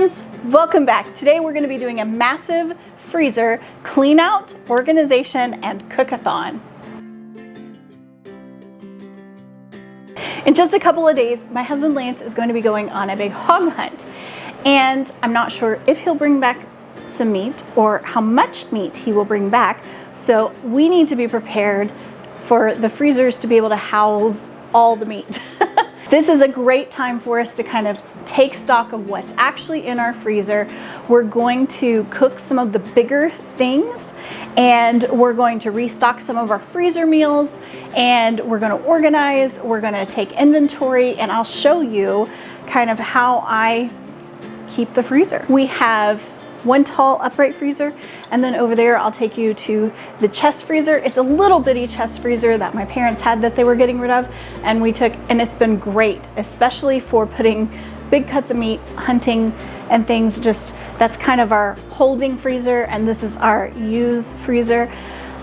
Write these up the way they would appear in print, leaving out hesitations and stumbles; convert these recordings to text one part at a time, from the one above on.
friends, welcome back. Today we're going to be doing a massive freezer clean out, organization, and cookathon. In just a couple of days, my husband Lance is going to be going on a big hog hunt, and I'm not sure if he'll bring back some meat or how much meat he will bring back, so we need to be prepared for the freezers to be able to house all the meat. This is a great time for us to kind of take stock of what's actually in our freezer. We're going to cook some of the bigger things, and we're going to restock some of our freezer meals, and we're going to organize, we're going to take inventory, and I'll show you kind of how I keep the freezer. We have one tall upright freezer, and then over there I'll take you to the chest freezer. It's a little bitty chest freezer that my parents had that they were getting rid of, and we took, and it's been great, especially for putting big cuts of meat, hunting and things. Just that's kind of our holding freezer, and this is our use freezer.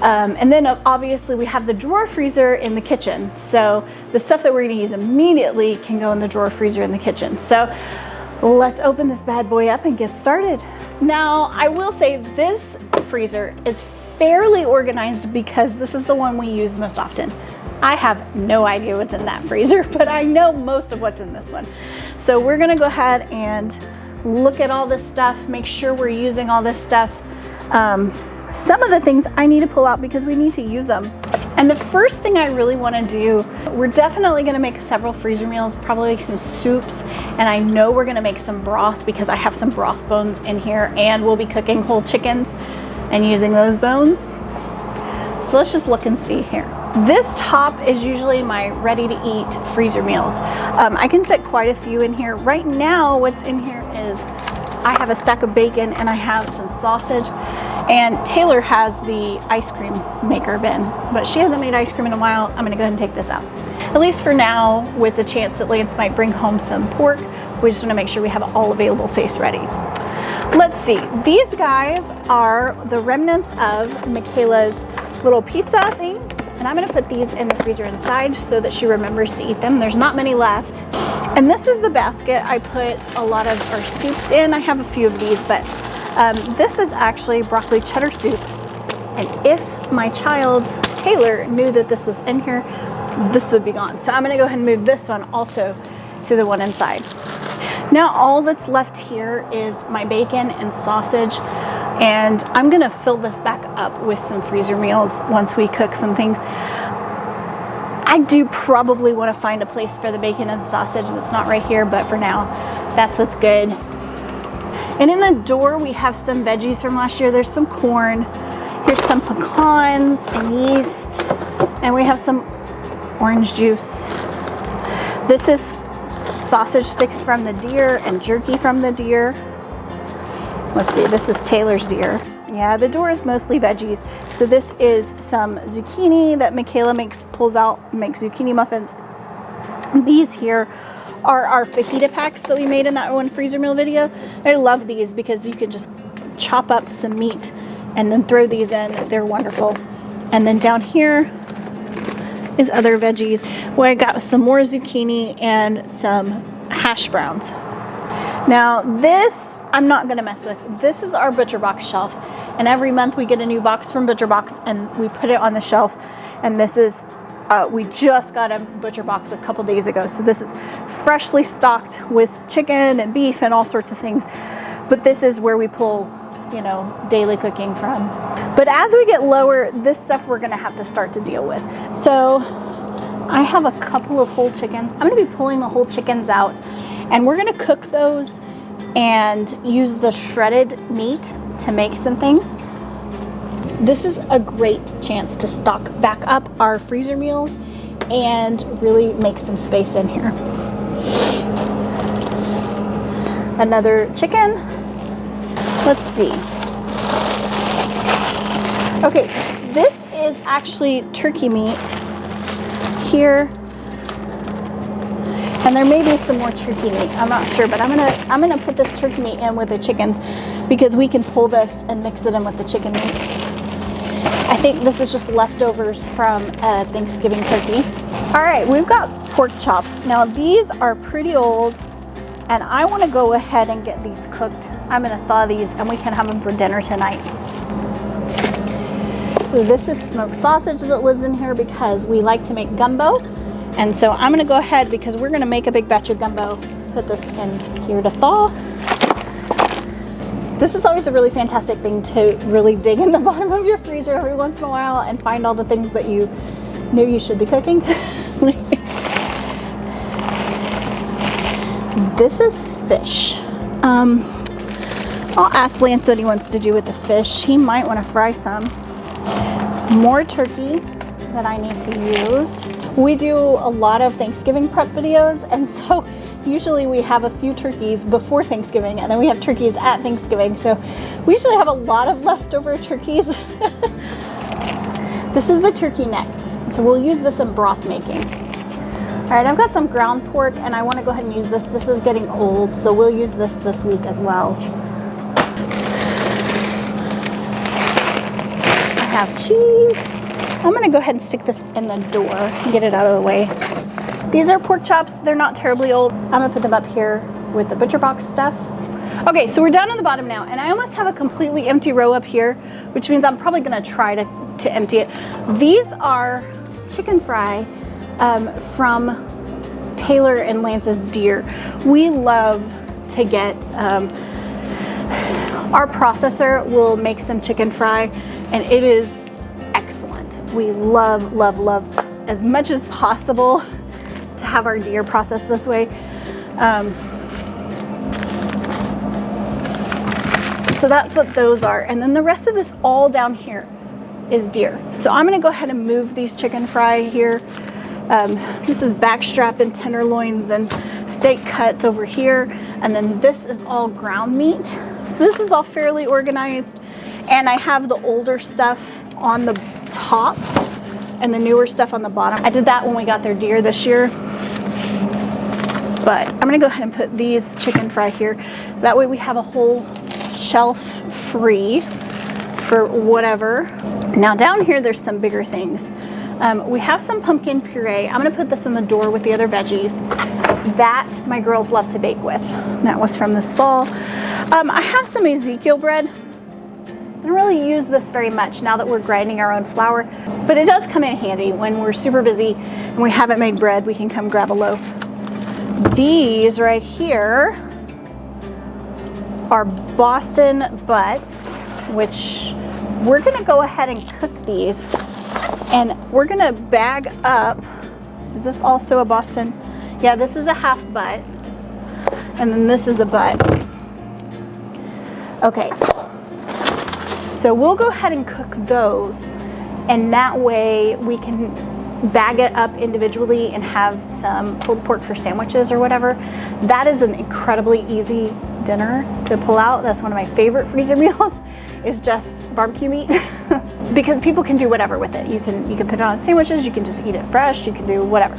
And then obviously we have the drawer freezer in the kitchen, so the stuff that we're going to use immediately can go in the drawer freezer in the kitchen. So let's open this bad boy up and get started. Now, I will say this freezer is fairly organized because this is the one we use most often. I have no idea what's in that freezer, but I know most of what's in this one. So we're gonna go ahead and look at all this stuff, make sure we're using all this stuff. Some of the things I need to pull out because we need to use them. And the first thing I really wanna do, we're definitely gonna make several freezer meals, probably some soups, and I know we're gonna make some broth because I have some broth bones in here, and we'll be cooking whole chickens and using those bones. So let's just look and see here. This top is usually my ready to eat freezer meals. I can fit quite a few in here. Right now, what's in here is I have a stack of bacon and I have some sausage, and Taylor has the ice cream maker bin, but she hasn't made ice cream in a while. I'm gonna go ahead and take this out. At least for now, with the chance that Lance might bring home some pork, we just wanna make sure we have all available space ready. Let's see, these guys are the remnants of Michaela's little pizza things, and I'm gonna put these in the freezer inside so that she remembers to eat them. There's not many left. And this is the basket I put a lot of our soups in. I have a few of these, but this is actually broccoli cheddar soup. And if my child, Taylor, knew that this was in here, this would be gone. So I'm gonna go ahead and move this one also to the one inside. Now all that's left here is my bacon and sausage, and I'm gonna fill this back up with some freezer meals once we cook some things. I do probably want to find a place for the bacon and sausage that's not right here, but for now, that's what's good. And in the door, we have some veggies from last year. There's some corn, here's some pecans and yeast, and we have some orange juice. This is sausage sticks from the deer and jerky from the deer. Let's see, this is Taylor's deer. Yeah, the door is mostly veggies. So this is some zucchini that Michaela pulls out, makes zucchini muffins. These here are our fajita packs that we made in that one freezer meal video. I love these because you can just chop up some meat and then throw these in. They're wonderful. And then down here is other veggies. Well, I got some more zucchini and some hash browns. Now this, I'm not gonna mess with. This is our Butcher Box shelf. And every month we get a new box from Butcher Box and we put it on the shelf. And this is, we just got a Butcher Box a couple days ago. So this is freshly stocked with chicken and beef and all sorts of things. But this is where we pull, you know, daily cooking from. But as we get lower, this stuff we're gonna have to start to deal with. So I have a couple of whole chickens. I'm gonna be pulling the whole chickens out, and we're gonna cook those and use the shredded meat to make some things. This is a great chance to stock back up our freezer meals and really make some space in here. Another chicken. Let's see. Okay, this is actually turkey meat here. And there may be some more turkey meat, I'm not sure, but I'm gonna put this turkey meat in with the chickens because we can pull this and mix it in with the chicken meat. I think this is just leftovers from Thanksgiving turkey. All right, we've got pork chops. Now these are pretty old And I want to go ahead and get these cooked. I'm going to thaw these and we can have them for dinner tonight. This is smoked sausage that lives in here because we like to make gumbo. And so I'm going to go ahead, because we're going to make a big batch of gumbo, put this in here to thaw. This is always a really fantastic thing to really dig in the bottom of your freezer every once in a while and find all the things that you knew you should be cooking. This is fish. I'll ask Lance what he wants to do with the fish. He might want to fry some. More turkey that I need to use. We do a lot of Thanksgiving prep videos, and so usually we have a few turkeys before Thanksgiving, and then we have turkeys at Thanksgiving. So we usually have a lot of leftover turkeys. This is the turkey neck. So we'll use this in broth making. All right, I've got some ground pork and I want to go ahead and use this. This is getting old, so we'll use this week as well. I have cheese. I'm going to go ahead and stick this in the door and get it out of the way. These are pork chops. They're not terribly old. I'm going to put them up here with the butcher box stuff. Okay, so we're down on the bottom now, and I almost have a completely empty row up here, which means I'm probably going to try to empty it. These are chicken fry from Taylor and Lance's deer. We love to get, our processor will make some chicken fry, and it is excellent. We love, love, love as much as possible to have our deer processed this way. So that's what those are. And then the rest of this all down here is deer. So I'm gonna go ahead and move these chicken fry here. This is backstrap and tenderloins and steak cuts over here. And then this is all ground meat. So this is all fairly organized. And I have the older stuff on the top and the newer stuff on the bottom. I did that when we got their deer this year. But I'm gonna go ahead and put these chicken fry here. That way we have a whole shelf free for whatever. Now down here, there's some bigger things. We have some pumpkin puree. I'm gonna put this in the door with the other veggies. That my girls love to bake with. That was from this fall. I have some Ezekiel bread. I don't really use this very much now that we're grinding our own flour, but it does come in handy when we're super busy and we haven't made bread. We can come grab a loaf. These right here are Boston butts, which we're gonna go ahead and cook these, and we're gonna bag up. Is this also a Boston? Yeah, this is a half butt, and then this is a butt. Okay, so we'll go ahead and cook those, and that way we can bag it up individually and have some pulled pork for sandwiches or whatever. That is an incredibly easy dinner to pull out. That's one of my favorite freezer meals, is just barbecue meat. Because people can do whatever with it. You can put it on sandwiches, you can just eat it fresh, you can do whatever.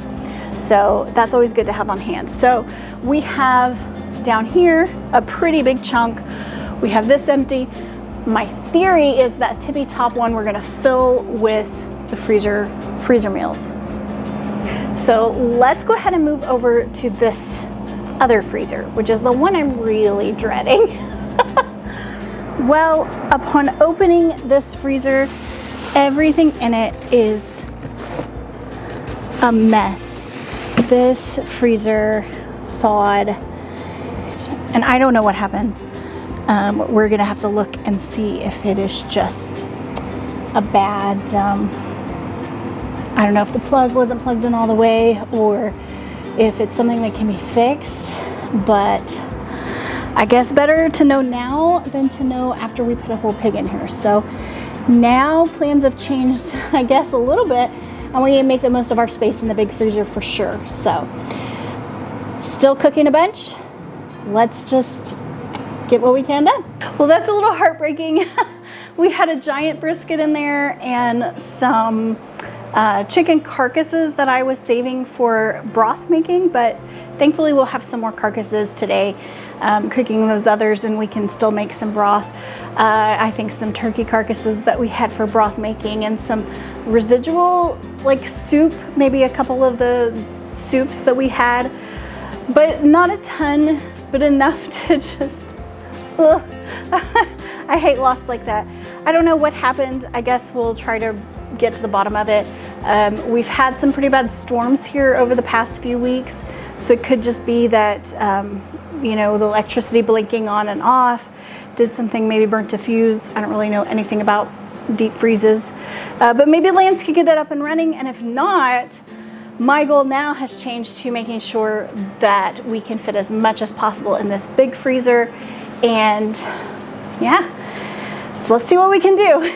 So that's always good to have on hand. So we have down here a pretty big chunk. We have this empty. My theory is that tippy top one we're gonna fill with the freezer meals. So let's go ahead and move over to this other freezer, which is the one I'm really dreading. Well, upon opening this freezer, everything in it is a mess. This freezer thawed, and I don't know what happened. We're gonna have to look and see if it is just a bad, I don't know if the plug wasn't plugged in all the way or if it's something that can be fixed, but I guess better to know now than to know after we put a whole pig in here. So now plans have changed, I guess, a little bit, and we need to make the most of our space in the big freezer for sure. So still cooking a bunch. Let's just get what we can done. Well, that's a little heartbreaking. We had a giant brisket in there and some chicken carcasses that I was saving for broth making, but thankfully we'll have some more carcasses today, cooking those others, and we can still make some broth. I think some turkey carcasses that we had for broth making, and some residual like soup, maybe a couple of the soups that we had, but not a ton but enough to just, ugh. I hate loss like that. I don't know what happened. I guess we'll try to get to the bottom of it. We've had some pretty bad storms here over the past few weeks, so it could just be that, you know, the electricity blinking on and off did something, maybe burnt a fuse. I don't really know anything about deep freezes, but maybe Lance could get it up and running, and if not, my goal now has changed to making sure that we can fit as much as possible in this big freezer, and yeah, so let's see what we can do.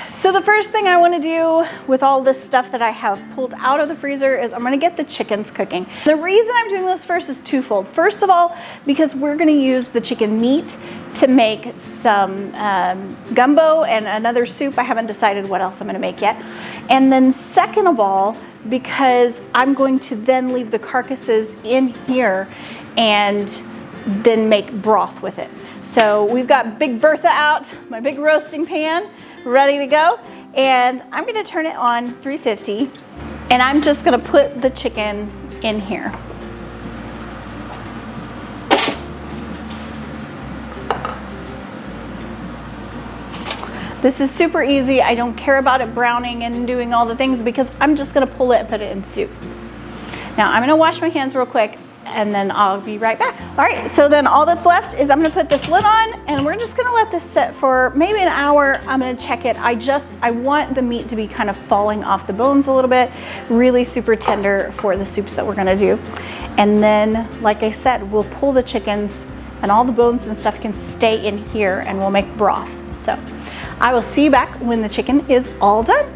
So the first thing I want to do with all this stuff that I have pulled out of the freezer is I'm going to get the chickens cooking. The reason I'm doing this first is twofold. First of all, because we're going to use the chicken meat to make some gumbo and another soup. I haven't decided what else I'm going to make yet. And then second of all, because I'm going to then leave the carcasses in here and then make broth with it. So we've got Big Bertha out, my big roasting pan, ready to go. And I'm gonna turn it on 350, and I'm just gonna put the chicken in here. This is super easy. I don't care about it browning and doing all the things because I'm just gonna pull it and put it in soup. Now I'm gonna wash my hands real quick and then I'll be right back. All right, so then all that's left is I'm gonna put this lid on and we're just gonna let this sit for maybe an hour. I'm gonna check it. I want the meat to be kind of falling off the bones a little bit, really super tender for the soups that we're gonna do. And then, like I said, we'll pull the chickens and all the bones and stuff can stay in here and we'll make broth. So I will see you back when the chicken is all done.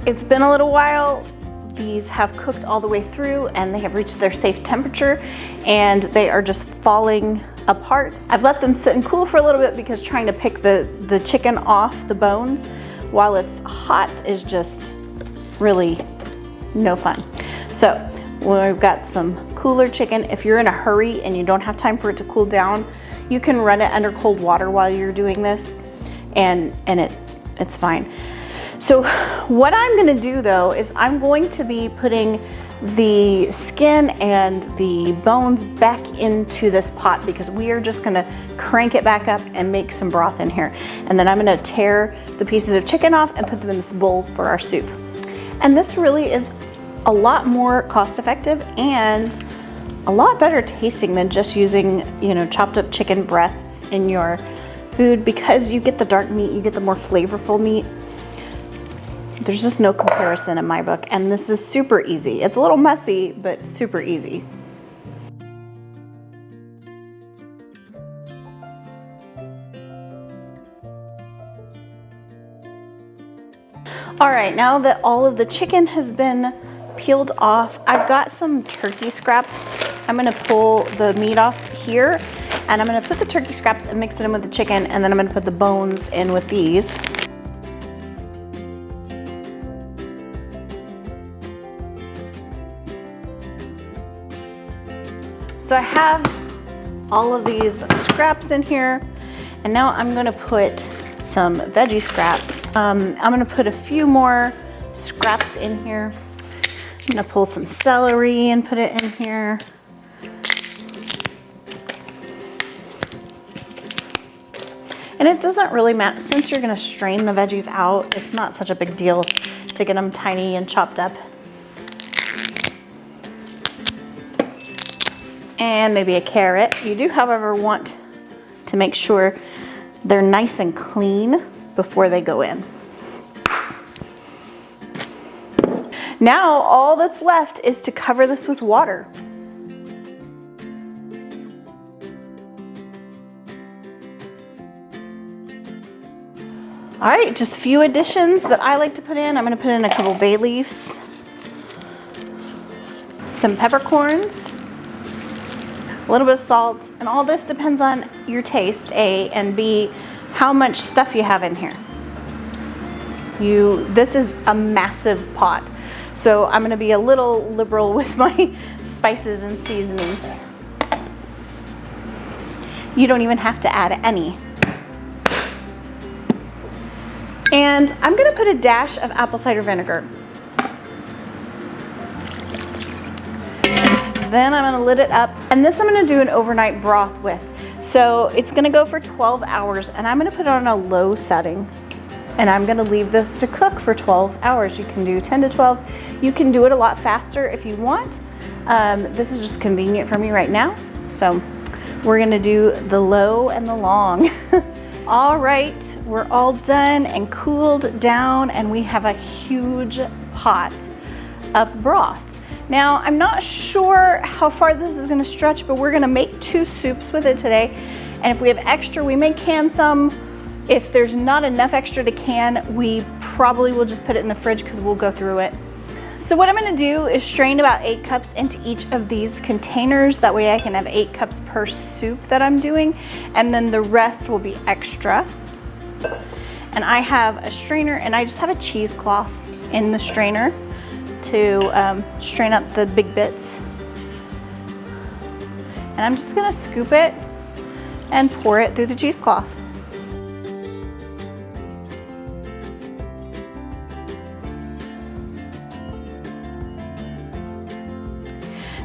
It's been a little while. These have cooked all the way through and they have reached their safe temperature and they are just falling apart. I've let them sit and cool for a little bit because trying to pick the chicken off the bones while it's hot is just really no fun. So we've got some cooler chicken. If you're in a hurry and you don't have time for it to cool down, you can run it under cold water while you're doing this and it's fine. So what I'm gonna do though is I'm going to be putting the skin and the bones back into this pot because we are just gonna crank it back up and make some broth in here. And then I'm gonna tear the pieces of chicken off and put them in this bowl for our soup. And this really is a lot more cost effective and a lot better tasting than just using, you know, chopped up chicken breasts in your food because you get the dark meat, you get the more flavorful meat. There's just no comparison in my book, and this is super easy. It's a little messy, but super easy. All right, now that all of the chicken has been peeled off, I've got some turkey scraps. I'm gonna pull the meat off here, and I'm gonna put the turkey scraps and mix it in with the chicken, and then I'm gonna put the bones in with these. So I have all of these scraps in here, and now I'm gonna put some veggie scraps. I'm gonna put a few more scraps in here. I'm gonna pull some celery and put it in here. And it doesn't really matter, since you're gonna strain the veggies out, it's not such a big deal to get them tiny and chopped up. And maybe a carrot. You do, however, want to make sure they're nice and clean before they go in. Now, all that's left is to cover this with water. All right, just a few additions that I like to put in. I'm gonna put in a couple bay leaves, some peppercorns, a little bit of salt, and all this depends on your taste, A, and B, how much stuff you have in here. This is a massive pot, so I'm gonna be a little liberal with my spices and seasonings. You don't even have to add any. And I'm gonna put a dash of apple cider vinegar. Then I'm gonna lid it up, and this I'm gonna do an overnight broth with. So it's gonna go for 12 hours, and I'm gonna put it on a low setting. And I'm gonna leave this to cook for 12 hours. You can do 10 to 12. You can do it a lot faster if you want. This is just convenient for me right now. So we're gonna do the low and the long. All right, we're all done and cooled down, and we have a huge pot of broth. Now, I'm not sure how far this is gonna stretch, but we're gonna make 2 soups with it today. And if we have extra, we may can some. If there's not enough extra to can, we probably will just put it in the fridge because we'll go through it. So what I'm gonna do is strain about 8 cups into each of these containers. That way I can have 8 cups per soup that I'm doing, and then the rest will be extra. And I have a strainer, and I just have a cheesecloth in the strainer to strain out the big bits. And I'm just gonna scoop it and pour it through the cheesecloth.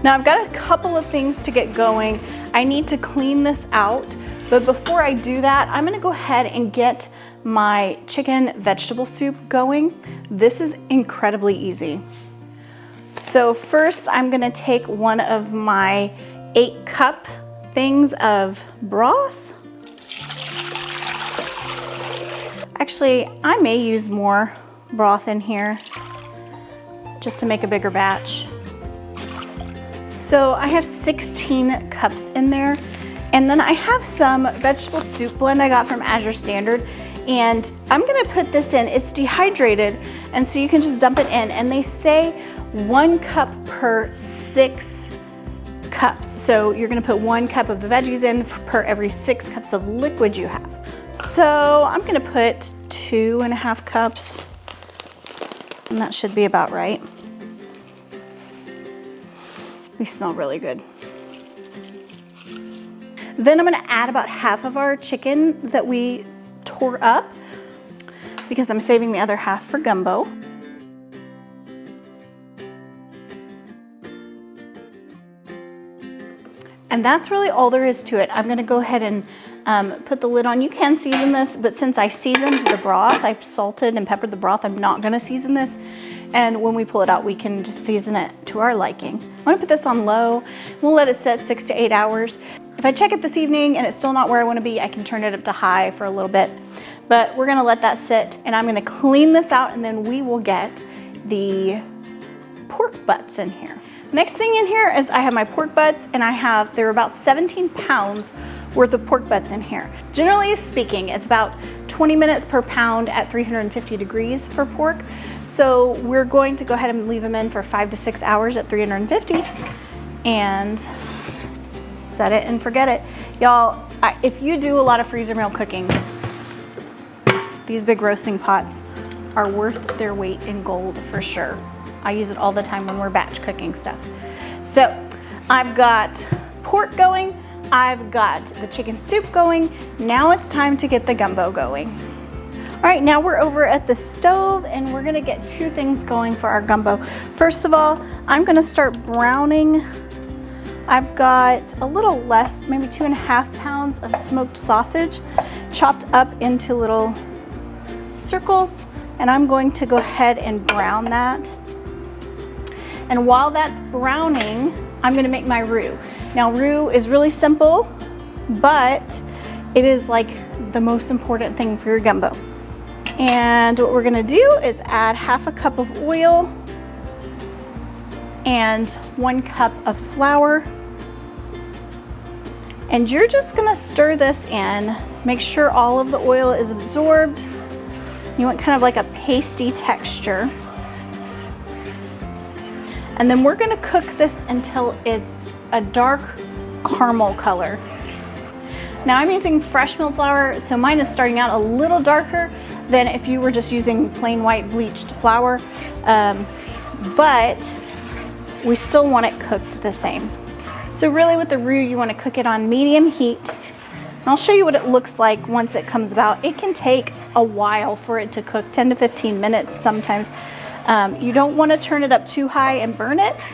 Now I've got a couple of things to get going. I need to clean this out, but before I do that, I'm gonna go ahead and get my chicken vegetable soup going. This is incredibly easy. So first I'm gonna take one of my 8-cup things of broth. Actually, I may use more broth in here just to make a bigger batch. So I have 16 cups in there, and then I have some vegetable soup blend I got from Azure Standard, and I'm gonna put this in. It's dehydrated, and so you can just dump it in, and they say 1 cup per 6 cups. So you're gonna put 1 cup of the veggies in per every 6 cups of liquid you have. So I'm gonna put 2.5 cups, and that should be about right. They smell really good. Then I'm gonna add about half of our chicken that we tore up, because I'm saving the other half for gumbo. And that's really all there is to it. I'm gonna go ahead and put the lid on. You can season this, but since I seasoned the broth, I salted and peppered the broth, I'm not gonna season this. And when we pull it out, we can just season it to our liking. I'm gonna put this on low. We'll let it set 6 to 8 hours. If I check it this evening and it's still not where I wanna be, I can turn it up to high for a little bit. But we're gonna let that sit, and I'm gonna clean this out, and then we will get the pork butts in here. Next thing in here is I have my pork butts, and there are about 17 pounds worth of pork butts in here. Generally speaking, it's about 20 minutes per pound at 350 degrees for pork. So we're going to go ahead and leave them in for 5 to 6 hours at 350 and set it and forget it. Y'all, if you do a lot of freezer meal cooking, these big roasting pots are worth their weight in gold for sure. I use it all the time when we're batch cooking stuff. So I've got pork going, I've got the chicken soup going. Now it's time to get the gumbo going. All right, now we're over at the stove, and we're gonna get 2 things going for our gumbo. First of all, I'm gonna start browning. I've got a little less, maybe 2.5 pounds of smoked sausage chopped up into little circles, and I'm going to go ahead and brown that. And while that's browning, I'm gonna make my roux. Now, roux is really simple, but it is like the most important thing for your gumbo. And what we're gonna do is add half a cup of oil and 1 cup of flour. And you're just gonna stir this in. Make sure all of the oil is absorbed. You want kind of like a pasty texture. And then we're gonna cook this until it's a dark caramel color. Now I'm using fresh milled flour, so mine is starting out a little darker than if you were just using plain white bleached flour, but we still want it cooked the same. So really with the roux, you want to cook it on medium heat. And I'll show you what it looks like once it comes about. It can take a while for it to cook, 10 to 15 minutes sometimes. You don't want to turn it up too high and burn it.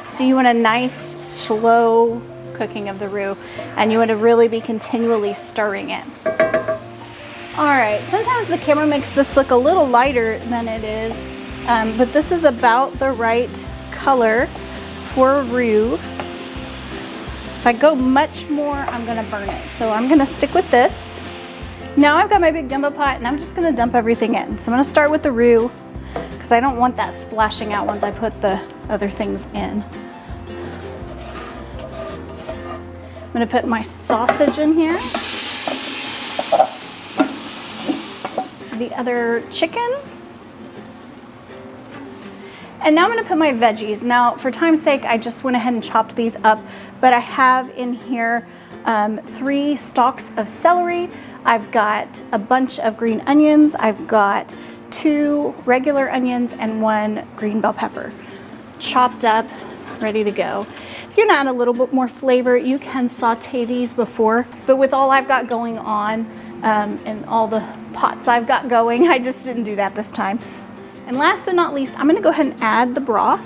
So you want a nice, slow cooking of the roux, and you want to really be continually stirring it. All right, sometimes the camera makes this look a little lighter than it is, but this is about the right color for roux. If I go much more, I'm gonna burn it. So I'm gonna stick with this. Now I've got my big gumbo pot and I'm just gonna dump everything in. So I'm gonna start with the roux because I don't want that splashing out once I put the other things in. I'm gonna put my sausage in here. The other chicken. And now I'm gonna put my veggies. Now, for time's sake, I just went ahead and chopped these up, but I have in here 3 stalks of celery. I've got a bunch of green onions. I've got 2 regular onions and 1 green bell pepper. Chopped up, ready to go. If you want a little bit more flavor, you can saute these before, but with all I've got going on and all the pots I've got going, I just didn't do that this time. And last but not least, I'm gonna go ahead and add the broth.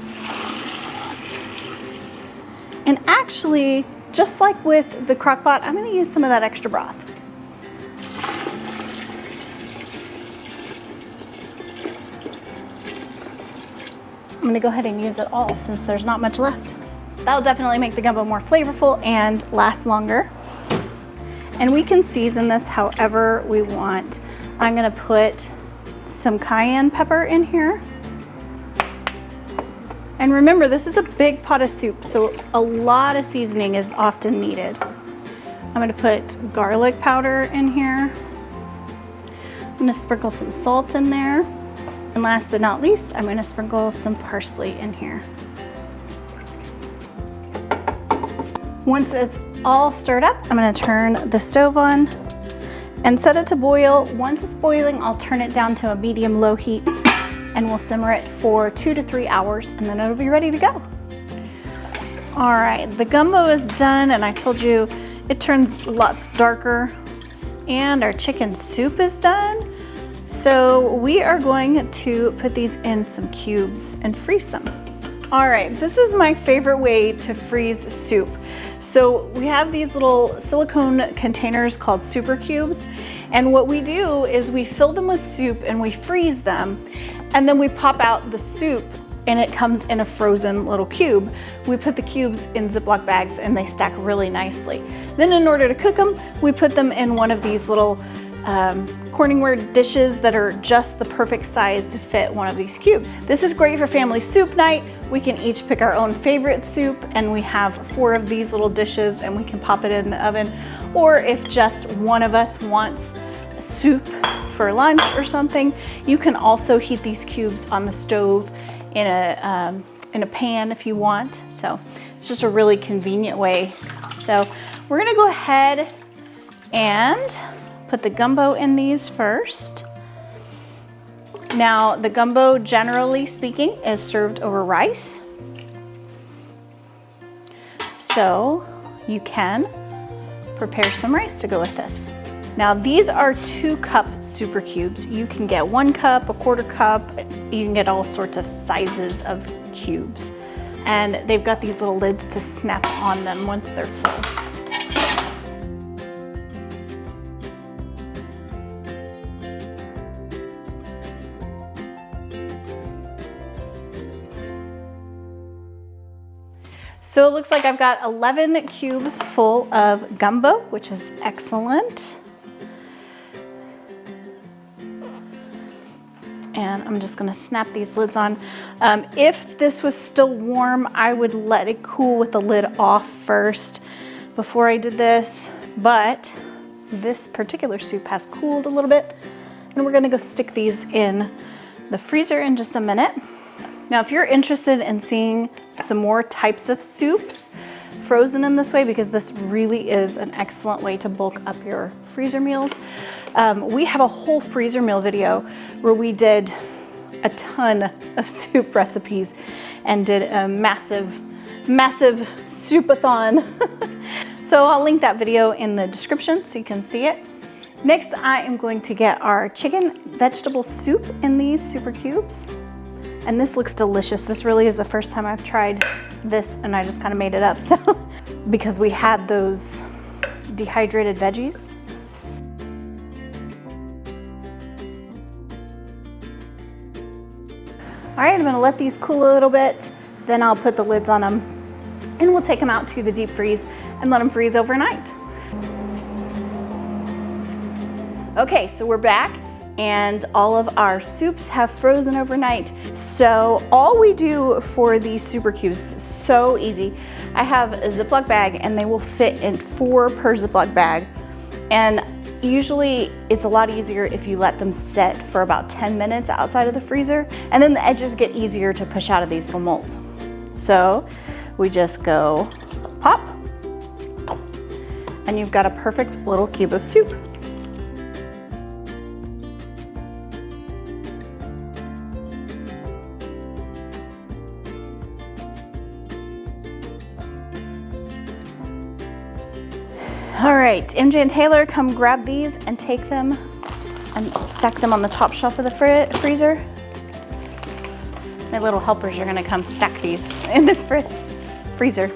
And actually, just like with the crock pot, I'm gonna use some of that extra broth. I'm gonna go ahead and use it all since there's not much left. That'll definitely make the gumbo more flavorful and last longer. And we can season this however we want. I'm gonna put some cayenne pepper in here. And remember, this is a big pot of soup, so a lot of seasoning is often needed. I'm gonna put garlic powder in here. I'm gonna sprinkle some salt in there. And last but not least, I'm gonna sprinkle some parsley in here. Once it's all stirred up, I'm gonna turn the stove on and set it to boil. Once it's boiling, I'll turn it down to a medium-low heat and we'll simmer it for 2 to 3 hours and then it'll be ready to go. All right, the gumbo is done and I told you it turns lots darker, and our chicken soup is done. So we are going to put these in some cubes and freeze them. All right, this is my favorite way to freeze soup. So we have these little silicone containers called super cubes, and what we do is we fill them with soup and we freeze them, and then we pop out the soup and it comes in a frozen little cube. We put the cubes in Ziploc bags and they stack really nicely. Then in order to cook them, we put them in one of these little Corningware dishes that are just the perfect size to fit one of these cubes. This is great for family soup night. We can each pick our own favorite soup, and we have 4 of these little dishes and we can pop it in the oven. Or if just one of us wants soup for lunch or something, you can also heat these cubes on the stove in a pan if you want. So it's just a really convenient way. So we're gonna go ahead and put the gumbo in these first. Now, the gumbo, generally speaking, is served over rice. So you can prepare some rice to go with this. Now, these are 2-cup super cubes. You can get 1 cup, a 1/4 cup. You can get all sorts of sizes of cubes. And they've got these little lids to snap on them once they're full. So it looks like I've got 11 cubes full of gumbo, which is excellent. And I'm just gonna snap these lids on. If this was still warm, I would let it cool with the lid off first before I did this, but this particular soup has cooled a little bit, and we're gonna go stick these in the freezer in just a minute. Now, if you're interested in seeing some more types of soups frozen in this way, because this really is an excellent way to bulk up your freezer meals, we have a whole freezer meal video where we did a ton of soup recipes and did a massive soupathon. So I'll link that video in the description so you can see it. Next, I am going to get our chicken vegetable soup in these super cubes. And this looks delicious. This really is the first time I've tried this, and I just kind of made it up. So, because we had those dehydrated veggies. All right, I'm gonna let these cool a little bit. Then I'll put the lids on them and we'll take them out to the deep freeze and let them freeze overnight. Okay, so we're back and all of our soups have frozen overnight. So all we do for these super cubes is so easy. I have a Ziploc bag and they will fit in 4 per Ziploc bag. And usually it's a lot easier if you let them set for about 10 minutes outside of the freezer, and then the edges get easier to push out of these little molds. So we just go pop, and you've got a perfect little cube of soup. All right, MJ and Taylor, come grab these and take them and stack them on the top shelf of the freezer. My little helpers are gonna come stack these in the freezer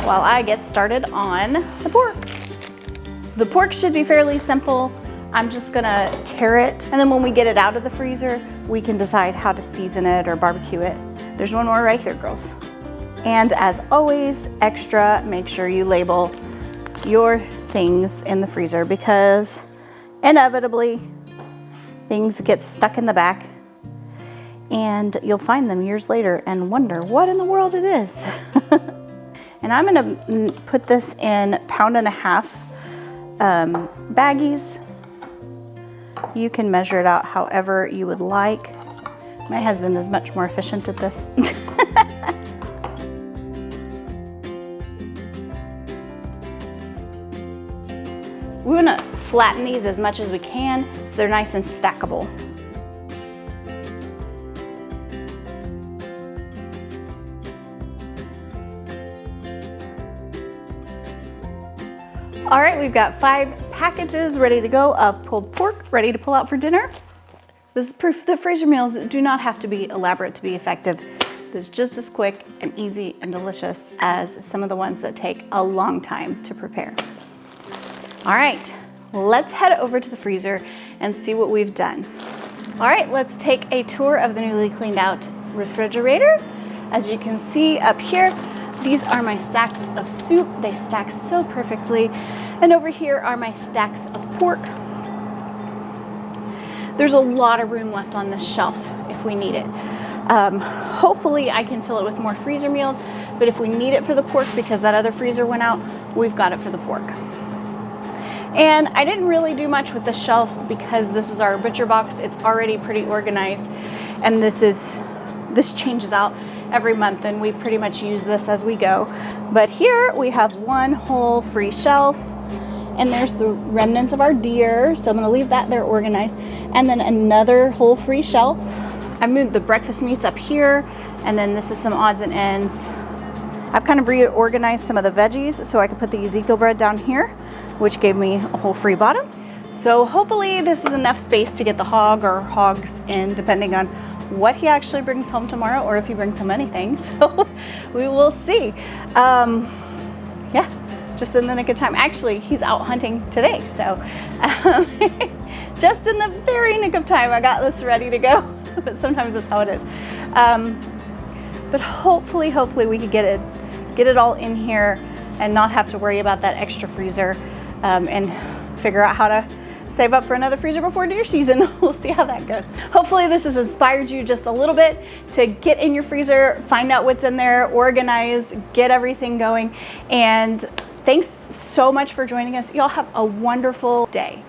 while I get started on the pork. The pork should be fairly simple. I'm just gonna tear it, and then when we get it out of the freezer, we can decide how to season it or barbecue it. There's one more right here, girls. And as always, extra, make sure you label your things in the freezer, because inevitably things get stuck in the back and you'll find them years later and wonder what in the world it is. And I'm gonna put this in 1.5 pound baggies. You can measure it out however you would like. My husband is much more efficient at this. We want to flatten these as much as we can so they're nice and stackable. All right, we've got 5 packages ready to go of pulled pork, ready to pull out for dinner. This is proof the freezer meals do not have to be elaborate to be effective. It's just as quick and easy and delicious as some of the ones that take a long time to prepare. All right, let's head over to the freezer and see what we've done. All right, let's take a tour of the newly cleaned out refrigerator. As you can see up here, these are my stacks of soup. They stack so perfectly. And over here are my stacks of pork. There's a lot of room left on this shelf if we need it. Hopefully I can fill it with more freezer meals, but if we need it for the pork because that other freezer went out, we've got it for the pork. And I didn't really do much with the shelf because this is our butcher box. It's already pretty organized, and this changes out every month, and we pretty much use this as we go. But here we have one whole free shelf, and there's the remnants of our deer, so I'm gonna leave that there organized. And then another whole free shelf. I moved the breakfast meats up here, and then this is some odds and ends. I've kind of reorganized some of the veggies so I could put the Ezekiel bread down here, which gave me a whole free bottom. So hopefully this is enough space to get the hog or hogs in, depending on what he actually brings home tomorrow, or if he brings home anything. So we will see. Yeah, just in the nick of time. Actually, he's out hunting today, so just in the very nick of time, I got this ready to go. But sometimes that's how it is. But hopefully we could get it all in here and not have to worry about that extra freezer, and figure out how to save up for another freezer before deer season. We'll see how that goes. Hopefully this has inspired you just a little bit to get in your freezer, find out what's in there, organize, get everything going. And thanks so much for joining us. Y'all have a wonderful day.